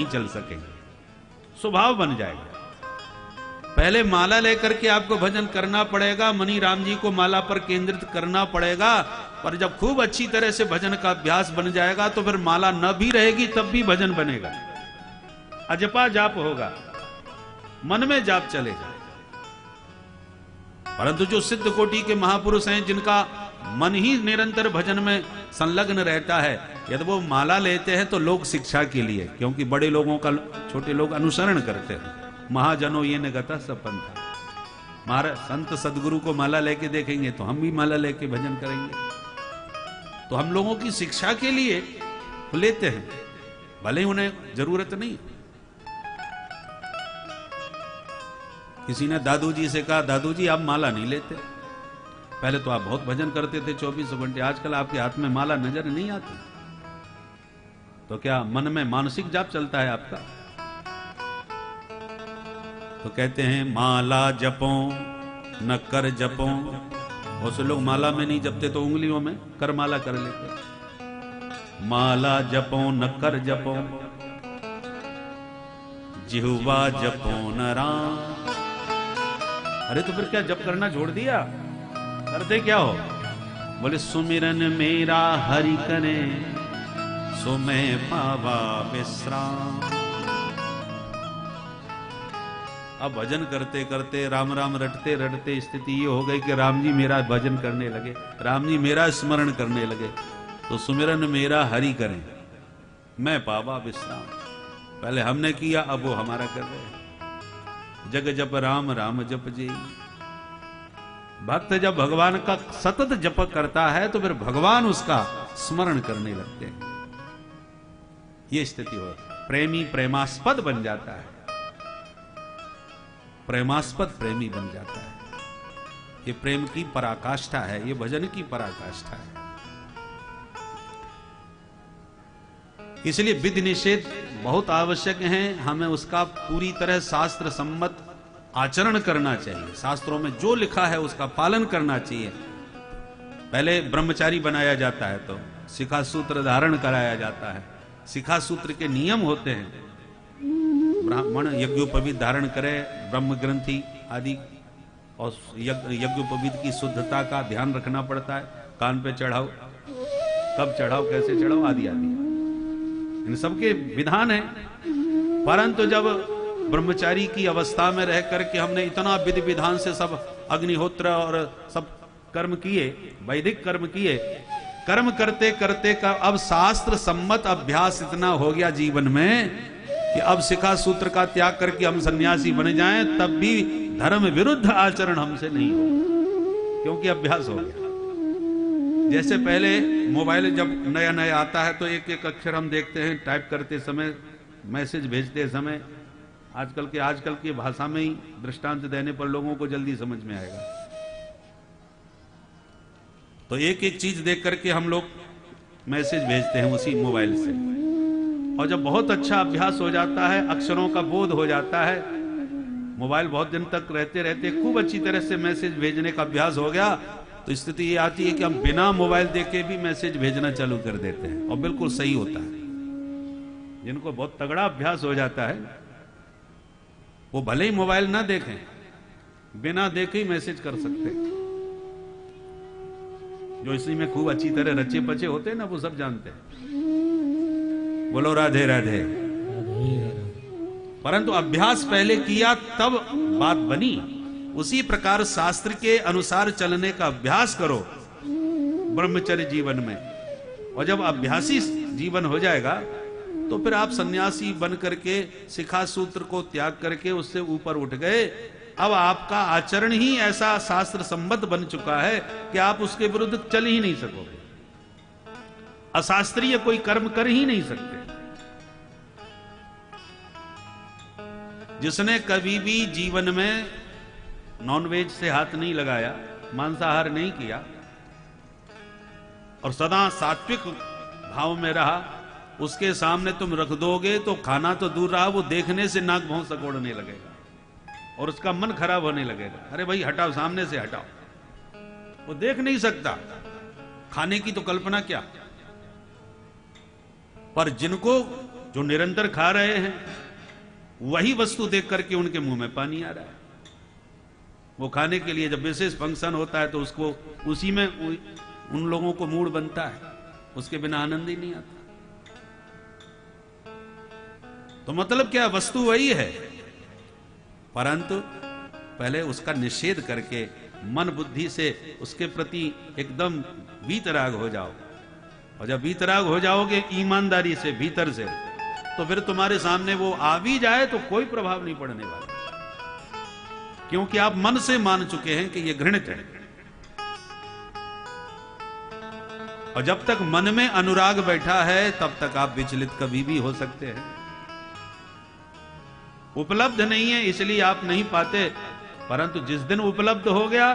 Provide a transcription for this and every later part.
नहीं चल सकेंगे, स्वभाव बन जाएगा। पहले माला लेकर के आपको भजन करना पड़ेगा, मनी राम जी को माला पर केंद्रित करना पड़ेगा। पर जब खूब अच्छी तरह से भजन का अभ्यास बन जाएगा तो फिर माला न भी रहेगी तब भी भजन बनेगा, अजपा जाप होगा, मन में जाप चलेगा। परंतु जो सिद्ध कोटि के महापुरुष हैं, जिनका मन ही निरंतर भजन में संलग्न रहता है, यदि वो माला लेते हैं तो लोक शिक्षा के लिए, क्योंकि बड़े लोगों का छोटे लोग अनुसरण करते हैं। महाजनों ये न गता सब पंथा, महाराज संत सदगुरु को माला लेके देखेंगे तो हम भी माला लेके भजन करेंगे। तो हम लोगों की शिक्षा के लिए लेते हैं, भले ही उन्हें जरूरत नहीं। किसी ने दादू जी से कहा, दादू जी आप माला नहीं लेते, पहले तो आप बहुत भजन करते थे 24 घंटे, आजकल आपके हाथ में माला नजर नहीं आती, तो क्या मन में मानसिक जाप चलता है आपका? तो कहते हैं माला जपो न कर जपो। बहुत से लोग माला में नहीं जपते तो उंगलियों में कर माला कर लेते। माला जपो न कर जपो, जिह्वा जपो न राम। अरे तो फिर क्या जप करना छोड़ दिया? करते क्या हो? बोले सुमिरन मेरा हरि करे, सो मैं पावा विश्राम। अब भजन करते करते राम राम रटते रटते स्थिति ये हो गई कि राम जी मेरा भजन करने लगे, राम जी मेरा स्मरण करने लगे, तो सुमिरन मेरा हरि करें, मैं पावा विश्राम। पहले हमने किया, अब वो हमारा कर रहे हैं। जग जप राम राम जप जी। भक्त जब भगवान का सतत जप करता है तो फिर भगवान उसका स्मरण करने लगते हैं। ये स्थिति हो, प्रेमी प्रेमास्पद बन जाता है, प्रेमास्पद प्रेमी बन जाता है। ये प्रेम की पराकाष्ठा है, ये भजन की पराकाष्ठा है। इसलिए विधि निषेध बहुत आवश्यक है, हमें उसका पूरी तरह शास्त्र सम्मत आचरण करना चाहिए। शास्त्रों में जो लिखा है उसका पालन करना चाहिए। पहले ब्रह्मचारी बनाया जाता है तो शिखा सूत्र धारण कराया जाता है। शिखा सूत्र के नियम होते हैं, ब्राह्मण यज्ञोपवीत धारण करे, ब्रह्म ग्रंथि आदि, और यज्ञोपवीत की शुद्धता का ध्यान रखना पड़ता है। कान पे चढ़ाओ, कब चढ़ाओ, कैसे चढ़ाओ, आदि आदि, इन सबके विधान है। परंतु जब ब्रह्मचारी की अवस्था में रह करके हमने इतना विधि विधान से सब अग्निहोत्र और सब कर्म किए, वैदिक कर्म किए, कर्म करते करते का अब शास्त्र सम्मत अभ्यास इतना हो गया जीवन में कि अब शिखा सूत्र का त्याग करके हम सन्यासी बन जाएं तब भी धर्म विरुद्ध आचरण हमसे नहीं हो, क्योंकि अभ्यास हो गया। जैसे पहले मोबाइल जब नया नया आता है तो एक एक अक्षर हम देखते हैं टाइप करते समय, मैसेज भेजते समय, आजकल की भाषा में ही दृष्टांत देने पर लोगों को जल्दी समझ में आएगा। तो एक एक चीज देख करके हम लोग मैसेज भेजते हैं उसी मोबाइल से, और जब बहुत अच्छा अभ्यास हो जाता है, अक्षरों का बोध हो जाता है, मोबाइल बहुत दिन तक रहते रहते खूब अच्छी तरह से मैसेज भेजने का अभ्यास हो गया, तो स्थिति ये आती है कि हम बिना मोबाइल देखे भी मैसेज भेजना चालू कर देते हैं, और बिल्कुल सही होता है। जिनको बहुत तगड़ा अभ्यास हो जाता है वो भले ही मोबाइल ना देखें, बिना देखे ही मैसेज कर सकते हैं। जो इसी में खूब अच्छी तरह रचे पचे होते हैं ना, वो सब जानते हैं। बोलो राधे राधे। परंतु अभ्यास पहले किया तब बात बनी। उसी प्रकार शास्त्र के अनुसार चलने का अभ्यास करो ब्रह्मचर्य जीवन में, और जब अभ्यासी जीवन हो जाएगा तो फिर आप सन्यासी बन करके शिखा सूत्र को त्याग करके उससे ऊपर उठ गए। अब आपका आचरण ही ऐसा शास्त्र सम्मत बन चुका है कि आप उसके विरुद्ध चल ही नहीं सकोगे, अशास्त्रीय कोई कर्म कर ही नहीं सकते। जिसने कभी भी जीवन में नॉनवेज से हाथ नहीं लगाया, मांसाहार नहीं किया, और सदा सात्विक भाव में रहा, उसके सामने तुम रख दोगे तो खाना तो दूर रहा, वो देखने से नाक भौं सकोड़ने लगेगा और उसका मन खराब होने लगेगा। अरे भाई हटाओ, सामने से हटाओ, वो देख नहीं सकता, खाने की तो कल्पना क्या। पर जिनको जो निरंतर खा रहे हैं वही वस्तु देख करके उनके मुंह में पानी आ रहा है। वो खाने के लिए जब विशेष फंक्शन होता है तो उसको उसी में उन लोगों को मूड बनता है, उसके बिना आनंद ही नहीं आता। तो मतलब क्या, वस्तु वही है, परंतु पहले उसका निषेध करके मन बुद्धि से उसके प्रति एकदम वीतराग हो जाओ। और जब वीतराग हो जाओगे ईमानदारी से भीतर से, तो फिर तुम्हारे सामने वो आ भी जाए तो कोई प्रभाव नहीं पड़ने वाला, क्योंकि आप मन से मान चुके हैं कि ये घृणित है। और जब तक मन में अनुराग बैठा है तब तक आप विचलित कभी भी हो सकते हैं। उपलब्ध नहीं है इसलिए आप नहीं पाते, परंतु जिस दिन उपलब्ध हो गया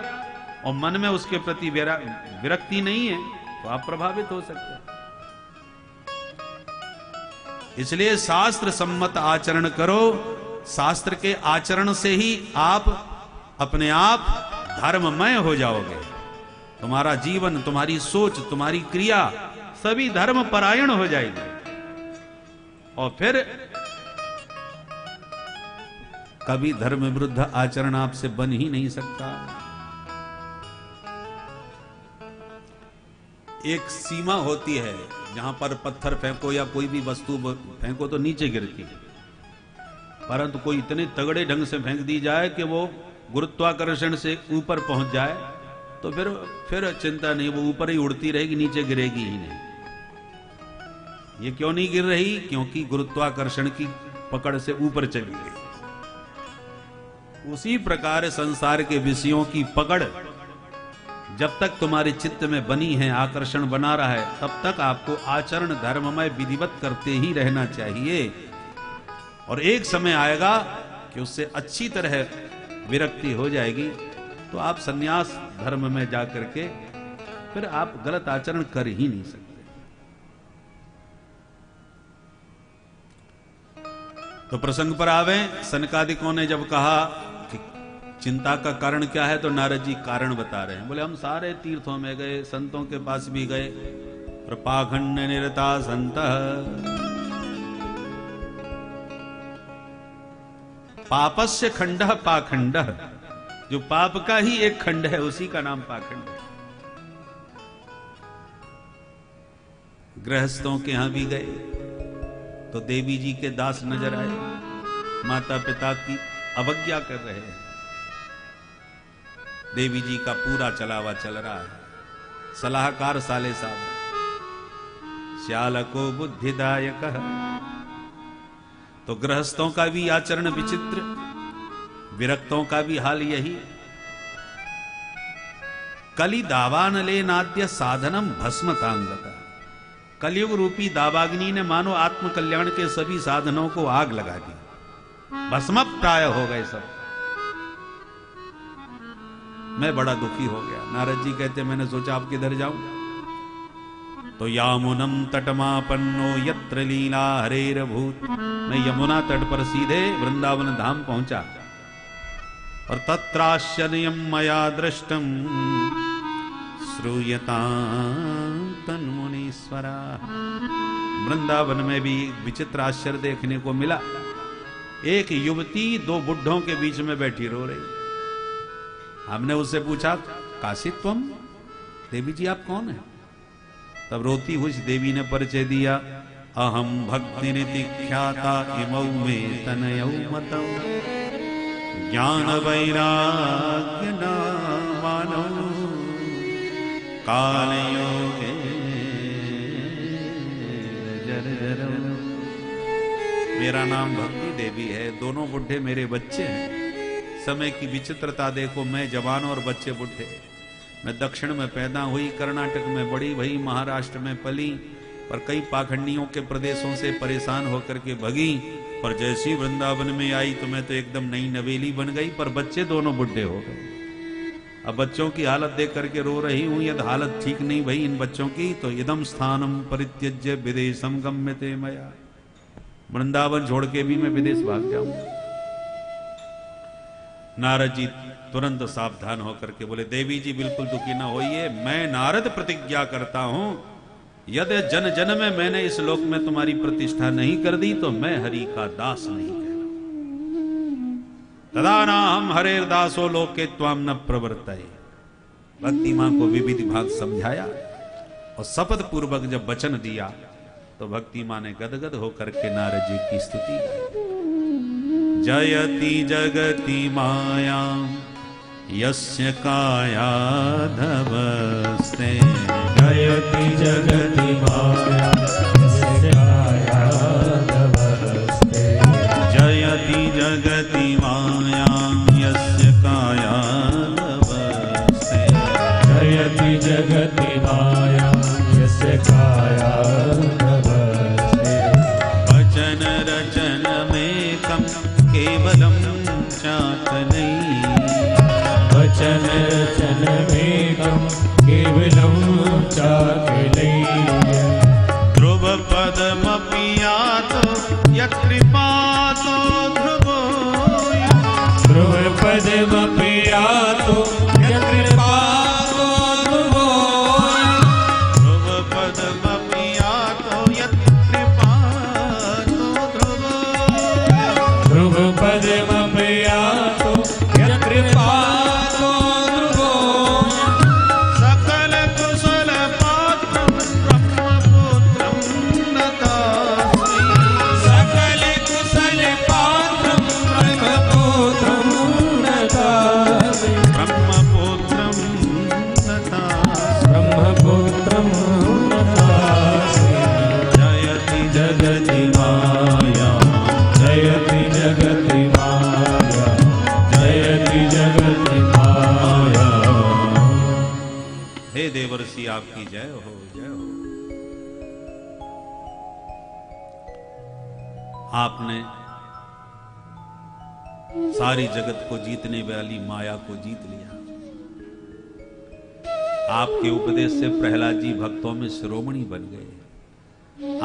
और मन में उसके प्रति विरक्ति नहीं है तो आप प्रभावित हो सकते हैं। इसलिए शास्त्र सम्मत आचरण करो। शास्त्र के आचरण से ही आप अपने आप धर्ममय हो जाओगे। तुम्हारा जीवन, तुम्हारी सोच, तुम्हारी क्रिया सभी धर्म परायण हो जाएगी। और फिर कभी धर्म विरुद्ध आचरण आपसे बन ही नहीं सकता। एक सीमा होती है जहां पर पत्थर फेंको या कोई भी वस्तु फेंको तो नीचे गिरती है, परंतु कोई इतने तगड़े ढंग से फेंक दी जाए कि वो गुरुत्वाकर्षण से ऊपर पहुंच जाए तो फिर चिंता नहीं, वो ऊपर ही उड़ती रहेगी, नीचे गिरेगी ही नहीं। ये क्यों नहीं गिर रही? क्योंकि गुरुत्वाकर्षण की पकड़ से ऊपर चली गई। उसी प्रकार संसार के विषयों की पकड़ जब तक तुम्हारे चित्त में बनी है, आकर्षण बना रहा है, तब तक आपको आचरण धर्ममय विधिवत करते ही रहना चाहिए। और एक समय आएगा कि उससे अच्छी तरह विरक्ति हो जाएगी तो आप सन्यास धर्म में जाकर के फिर आप गलत आचरण कर ही नहीं सकते। तो प्रसंग पर आवे, सनकादिकों ने जब कहा कि चिंता का कारण क्या है, तो नारद जी कारण बता रहे हैं। बोले हम सारे तीर्थों में गए, संतों के पास भी गए, और पाखंड निरता संत, पापस्य खंड पाखंड, जो पाप का ही एक खंड है उसी का नाम पाखंड है। गृहस्थों के यहां भी गए तो देवी जी के दास नजर आए, माता पिता की अवज्ञा कर रहे हैं। देवी जी का पूरा चलावा चल रहा है, सलाहकार साले साहब, श्याल को बुद्धिदायक। तो गृहस्थों का भी आचरण विचित्र, विरक्तों का भी हाल यही। कली दावान ले नाद्य साधनम भस्मतांगता। कलयुग रूपी दावाग्नि ने मानो आत्म कल्याण के सभी साधनों को आग लगा दी, भस्म प्राय हो गए सब। मैं बड़ा दुखी हो गया। नारद जी कहते मैंने सोचा आप किधर जाऊं, तो यामुनम तटमापन्नो यत्र लीला हरेर भूत। मैं यमुना तट पर सीधे वृंदावन धाम पहुंचा, और तत्राश्चर्यं मया दृष्टम श्रूयतां तन्मुनीश्वरा। वृंदावन में भी विचित्र आश्चर्य देखने को मिला। एक युवती दो बुढ़ों के बीच में बैठी रो रही। हमने उससे पूछा काशी तुम, देवी जी आप कौन है? तब रोती हुई देवी ने परिचय दिया, अहम भक्ति नीति ख्याता इमौ में तनयौ मतौ ज्ञान वैराग्य नामानौ कालयोगे जर्जरौ। मेरा नाम भक्ति देवी है, दोनों बुढ़े मेरे बच्चे हैं। समय की विचित्रता देखो, मैं जवान और बच्चे बुढ़े। मैं दक्षिण में पैदा हुई, कर्नाटक में बड़ी भई, महाराष्ट्र में पली, पर कई पाखंडियों के प्रदेशों से परेशान होकर के भगी। पर जैसी वृंदावन में आई तो मैं तो एकदम नई नवेली बन गई, पर बच्चे दोनों बुढ़े हो गए। अब बच्चों की हालत देख करके रो रही हूं। यदि हालत ठीक नहीं भई इन बच्चों की तो इदम स्थानम परित्यज्य विदेशम गम्यते मया। वृंदावन छोड़ के भी मैं विदेश भाग जाऊंगा। नारद जी तुरंत सावधान होकर के बोले, देवी जी बिल्कुल दुखी ना होइए, मैं नारद प्रतिज्ञा करता हूं यदि जन जन में मैंने इस लोक में तुम्हारी प्रतिष्ठा नहीं कर दी तो मैं हरि का दास नहीं कहला। तदा नाम हरेर दासो लोके त्वाम न प्रवर्तये। भक्ति मां को विविध भाग समझाया और शपथ पूर्वक जब वचन दिया तो भक्ति मां ने गदगद होकर के नारद जी की स्तुति गाई। जयति जगति माया यस्य काया धवस्ते। जयति जगति माया यस्य काया धवस्ते। जयति जगति माया यस्य काया धवस्ते। जयति जगति माया यस्य काया धवस्ते। वचन रचन में कम केवलम चातनै। वचन रचन में कम केवलम चातनै। ध्रुव पदमपि यातो यत्कृपातो ध्रुवो। ध्रुव पदमपि यातो यत्कृपातो ध्रुवो। ध्रुव पदमपि यातो यत्कृपातो ध्रुवो। ध्रुव पदमपि यातो यत्कृपातो ध्रुवो। सकल कुशल पात्रं ब्रह्मपुत्रं नतास्मि। सकल कुशल पात्रं ब्रह्मपुत्रं नतास्मि। ब्रह्मपुत्रं नतास्मि। ब्रह्मपुत्रं नतास्मि। जयति जगति माया जयति जगति माया जयति जगति माया। हे देवर्षि आपकी जय हो जय हो। आपने सारी जगत को जीतने वाली माया को जीत लिया। आपके उपदेश से प्रहलाद जी भक्तों में शिरोमणि बन गए।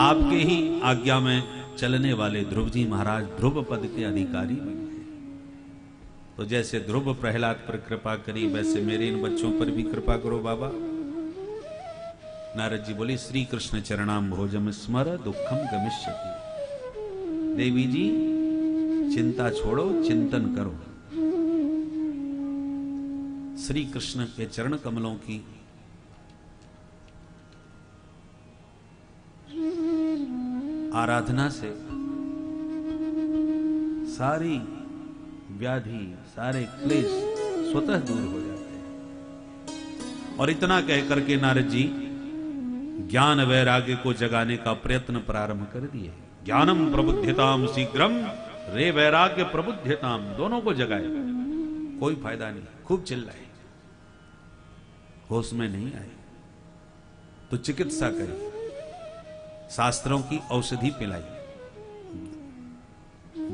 आपके ही आज्ञा में चलने वाले ध्रुव जी महाराज ध्रुव पद के अधिकारी बन गए। तो जैसे ध्रुव प्रहलाद पर कृपा करी वैसे मेरे इन बच्चों पर भी कृपा करो बाबा। नारद जी बोले श्री कृष्ण चरणाम भोजम स्मर दुखम गमिष्यति। देवी जी चिंता छोड़ो चिंतन करो। श्री कृष्ण के चरण कमलों की आराधना से सारी व्याधि सारे क्लेश स्वतः दूर हो जाते हैं। और इतना कहकर के नारद जी ज्ञान वैराग्य को जगाने का प्रयत्न प्रारंभ कर दिए। ज्ञानम प्रबुद्ध्यताम शीघ्रम रे वैराग्य प्रबुद्ध्यताम। दोनों को जगाए, कोई फायदा नहीं। खूब चिल्लाए, होश में नहीं आए तो चिकित्सा करी, शास्त्रों की औषधि पिलाई।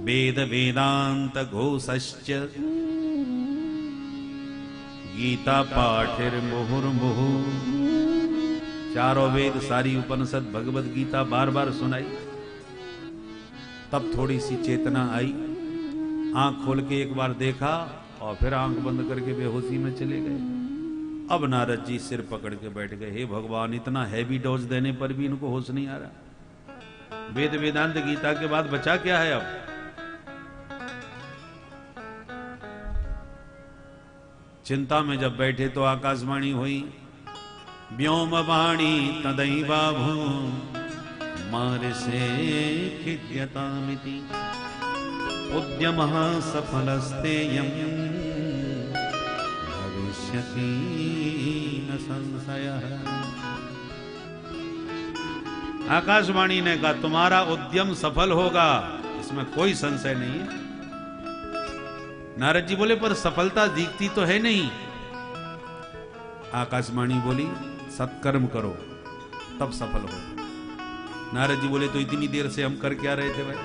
वेद वेदांत घोषश्च गीता पाठिर मुहुर्मुहु। चारों वेद सारी उपनिषद भगवत गीता बार बार सुनाई। तब थोड़ी सी चेतना आई। आंख खोल के एक बार देखा और फिर आंख बंद करके बेहोशी में चले गए। अब नारद जी सिर पकड़ के बैठ गए। हे भगवान, इतना हैवी डोज देने पर भी इनको होश नहीं आ रहा। वेद वेदांत गीता के बाद बचा क्या है अब? चिंता में जब बैठे तो आकाशवाणी हुई। व्योम वाणी तदई बाभू मारे से खिद्यतामिति। उद्यम सफलस्तेयं भविष्यति न संशयः। आकाशवाणी ने कहा तुम्हारा उद्यम सफल होगा, इसमें कोई संशय नहीं है। नारद जी बोले पर सफलता दिखती तो है नहीं। आकाशवाणी बोली सत्कर्म करो तब सफल हो। नारद जी बोले तो इतनी देर से हम कर क्या रहे थे भाई?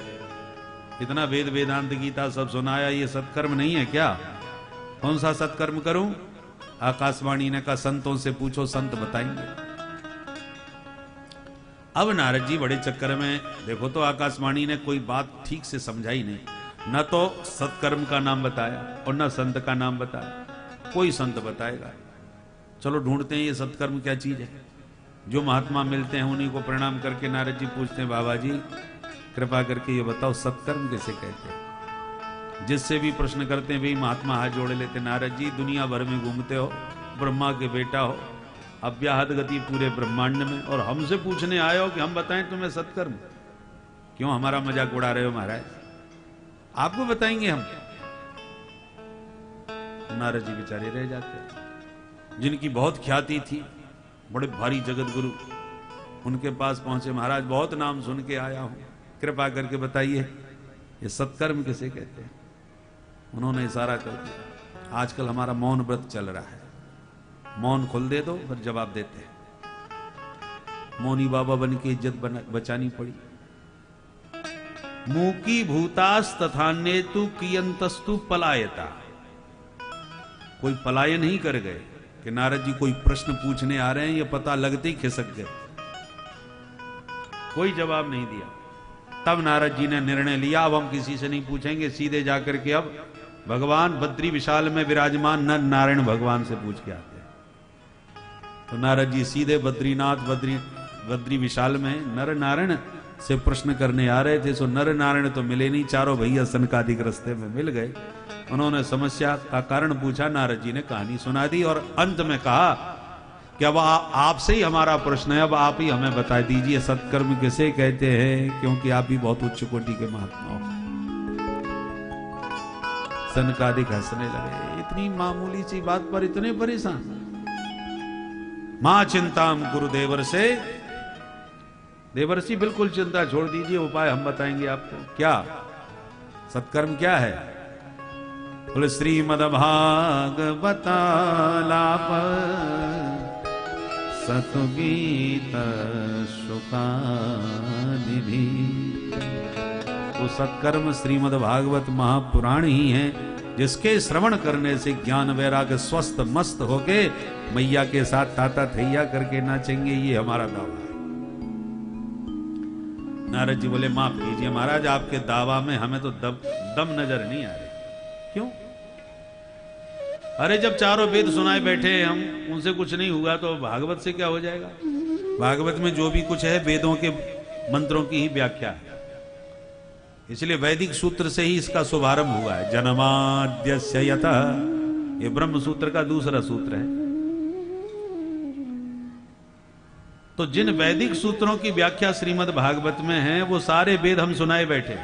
इतना वेद वेदांत गीता सब सुनाया, ये सत्कर्म नहीं है क्या? कौन सा सत्कर्म करूं? आकाशवाणी ने कहा संतों से पूछो, संत बताएंगे। अब नारद जी बड़े चक्कर में, देखो तो आकाशवाणी ने कोई बात ठीक से समझाई नहीं। न तो सत्कर्म का नाम बताया और न संत का नाम बताया। कोई संत बताएगा? चलो ढूंढते हैं ये सत्कर्म क्या चीज है। जो महात्मा मिलते हैं उन्हीं को प्रणाम करके नारद जी पूछते हैं, बाबा जी कृपा करके ये बताओ सत्कर्म किसे कहते हैं। जिससे भी प्रश्न करते हैं भाई महात्मा हाथ जोड़े लेते, नारद जी दुनिया भर में घूमते हो, ब्रह्मा के बेटा हो, अव्याहत गति पूरे ब्रह्मांड में, और हमसे पूछने आए हो कि हम बताएं तुम्हें सत्कर्म। क्यों हमारा मजाक उड़ा रहे हो महाराज, आपको बताएंगे हम। नारद जी बेचारे रह जाते, जिनकी बहुत ख्याति थी, बड़े भारी जगत गुरु, उनके पास पहुंचे, महाराज बहुत नाम सुन के आया हूं, कृपा करके बताइए ये सत्कर्म किसे कहते हैं। उन्होंने इशारा कर दिया, आजकल हमारा मौन व्रत चल रहा है, मौन खोल दे दो फिर जवाब देते हैं। मौनी बाबा बन के इज्जत बचानी पड़ी। मूकी भूतास तथान्येतु कियंतस्तु पलायता। कोई पलायन ही कर गए कि नारद जी कोई प्रश्न पूछने आ रहे हैं, ये पता लगते ही खिसक गए, कोई जवाब नहीं दिया। तब नारद जी ने निर्णय लिया, अब हम किसी से नहीं पूछेंगे, सीधे जाकर के अब भगवान बद्री विशाल में विराजमान नर नारायण भगवान से पूछ के आते हैं। तो नारद जी सीधे बद्रीनाथ बद्री विशाल में नर नारायण से प्रश्न करने आ रहे थे। सो नर नारायण तो मिले नहीं, चारों भैया सनकादिक रास्ते में मिल गए। उन्होंने समस्या का कारण पूछा, नारद जी ने कहानी सुना दी और अंत में कहा कि अब आपसे ही हमारा प्रश्न है, अब आप ही हमें बता दीजिए सत्कर्म किसे कहते हैं, क्योंकि आप भी बहुत उच्च कोटि के महात्मा हो। सनकादिक हंसने लगे, इतनी मामूली सी बात पर इतने परेशान। मां चिंताम गुरु देवर्षि, देवर्षि बिल्कुल चिंता छोड़ दीजिए, उपाय हम बताएंगे आपको। क्या सत्कर्म क्या है? बोले श्रीमद्भागवतालाप सतुगीत शुकानिधि। वो सत्कर्म श्रीमद् भागवत महापुराण ही है, जिसके श्रवण करने से ज्ञान वैराग्य स्वस्थ मस्त होके मैया के साथ ताता थैया करके नाचेंगे, ये हमारा दावा है। नारद जी बोले माफ कीजिए महाराज, आपके दावा में हमें तो दम नजर नहीं आ रहे। क्यों? अरे जब चारों वेद सुनाए बैठे हम, उनसे कुछ नहीं हुआ तो भागवत से क्या हो जाएगा? भागवत में जो भी कुछ है वेदों के मंत्रों की ही व्याख्या है, इसलिए वैदिक सूत्र से ही इसका शुभारंभ हुआ है। जन्माद्यस्य यतः, ये ब्रह्म सूत्र का दूसरा सूत्र है। तो जिन वैदिक सूत्रों की व्याख्या श्रीमद् भागवत में है, वो सारे वेद हम सुनाए बैठे।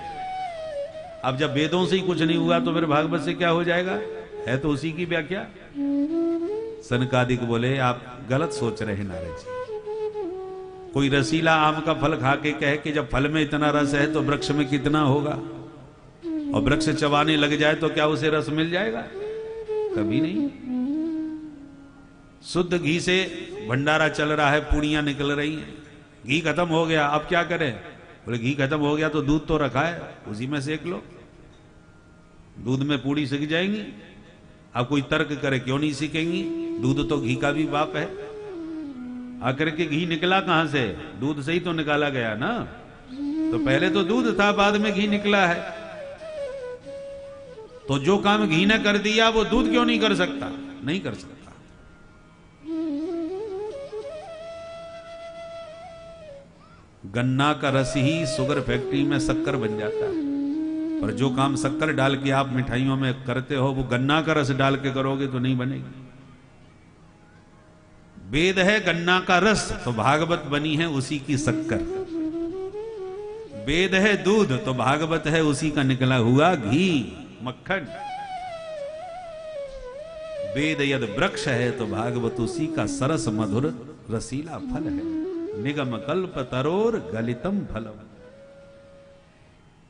अब जब वेदों से ही कुछ नहीं हुआ तो फिर भागवत से क्या हो जाएगा? है तो उसी की व्याख्या। सनकादिक बोले आप गलत सोच रहे हैं नारद जी। कोई रसीला आम का फल खा के कहे कि जब फल में इतना रस है तो वृक्ष में कितना होगा, और वृक्ष चबाने लग जाए तो क्या उसे रस मिल जाएगा? कभी नहीं। शुद्ध घी से भंडारा चल रहा है, पूड़ियां निकल रही हैं, घी खत्म हो गया, अब क्या करें? बोले घी खत्म हो गया तो दूध तो रखा है, उसी में सेक लो, दूध में पूड़ी सीख जाएंगी। अब कोई तर्क करे क्यों नहीं सीखेंगी, दूध तो घी का भी बाप है। आकर के घी निकला कहां से? दूध से ही तो निकाला गया ना। तो पहले तो दूध था, बाद में घी निकला है। तो जो काम घी ने कर दिया वो दूध क्यों नहीं कर सकता? नहीं कर सकता। गन्ना का रस ही शुगर फैक्ट्री में शक्कर बन जाता है, और जो काम शक्कर डाल के आप मिठाइयों में करते हो वो गन्ना का रस डाल के करोगे तो नहीं बनेगी। वेद है गन्ना का रस, तो भागवत बनी है उसी की शक्कर। वेद है दूध, तो भागवत है उसी का निकला हुआ घी, मक्खन। वेद यद वृक्ष है तो भागवत उसी का सरस मधुर रसीला फल है। निगम कल्प तरोर गलितम फलम।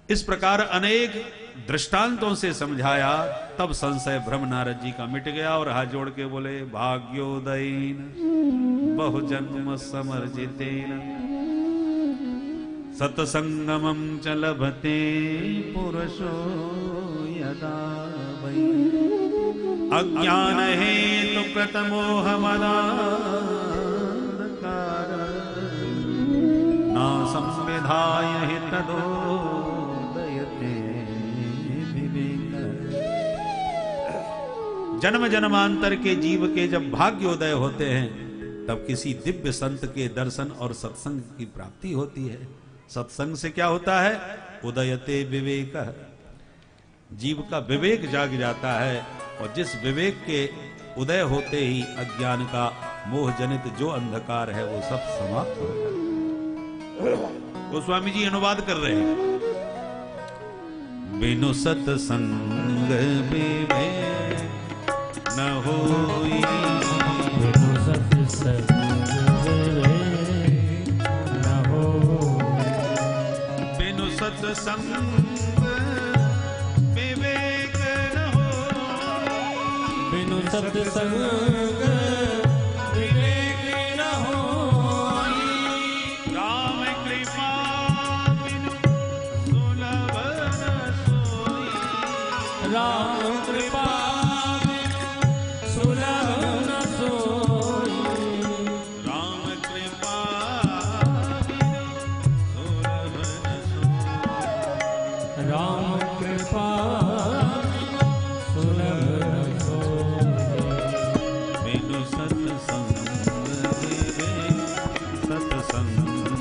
इस प्रकार अनेक दृष्टांतों से समझाया, तब संशय भ्रम नारद जी का मिट गया और हाथ जोड़ के बोले भाग्योदयेन बहुजन्म समर्जितेन सतसंगमं च लभते पुरुषो यदा वै अज्ञान हेतु कृतमोह मदान्धकार न संविधाय हि तदोदयते विवेक। जन्म जन्मांतर के जीव के जब भाग्योदय होते हैं तब किसी दिव्य संत के दर्शन और सत्संग की प्राप्ति होती है। सत्संग से क्या होता है? उदयते विवेक, जीव का विवेक जाग जाता है, और जिस विवेक के उदय होते ही अज्ञान का मोह जनित जो अंधकार है वो सब समाप्त हो जाता है। गोस्वामी जी अनुवाद कर रहे हैं, बिनु सत्संग विवेक न होई, बिनु सत्संग विवेक न होई, बिनु सत्संग विवेक न होई, बिनु सत्संग विवेक न होई, राम कृपा बिनु सुलभ न सोई, राम कृपा सुलभ न सोई, राम कृपा सुलभ न सोई, राम कृपा सुलभ न सोई, बिनु सत्संग विवेक, सत्संग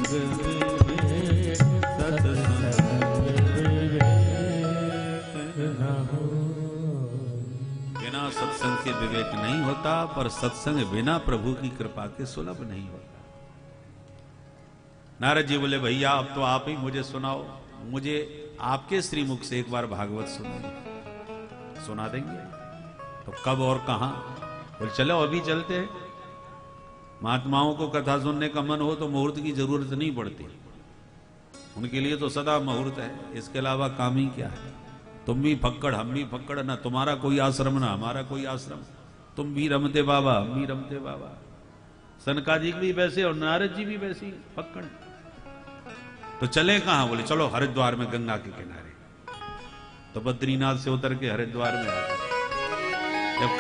विवेक, सत्संग विवेक न होई। बिना सत्संग के विवेक नहीं होता, पर सत्संग बिना प्रभु की कृपा के सुलभ नहीं होता। नारद जी बोले, भैया अब तो आप ही मुझे सुनाओ, मुझे आपके श्रीमुख से एक बार भागवत सुना देंगे? तो कब और कहां? बोले चलो अभी चलते हैं। महात्माओं को कथा सुनने का मन हो तो मुहूर्त की जरूरत नहीं पड़ती, उनके लिए तो सदा मुहूर्त है, इसके अलावा काम ही क्या है। तुम भी फक्कड़ हम भी फक्कड़, ना तुम्हारा कोई आश्रम ना हमारा कोई आश्रम, तुम भी रमते बाबा हम भी रमते बाबा। सनकादिक भी वैसे और नारद जी भी वैसी फक्कड़। तो चले कहां? बोले चलो हरिद्वार में गंगा के किनारे। तो बद्रीनाथ से उतर के हरिद्वार में आ गए।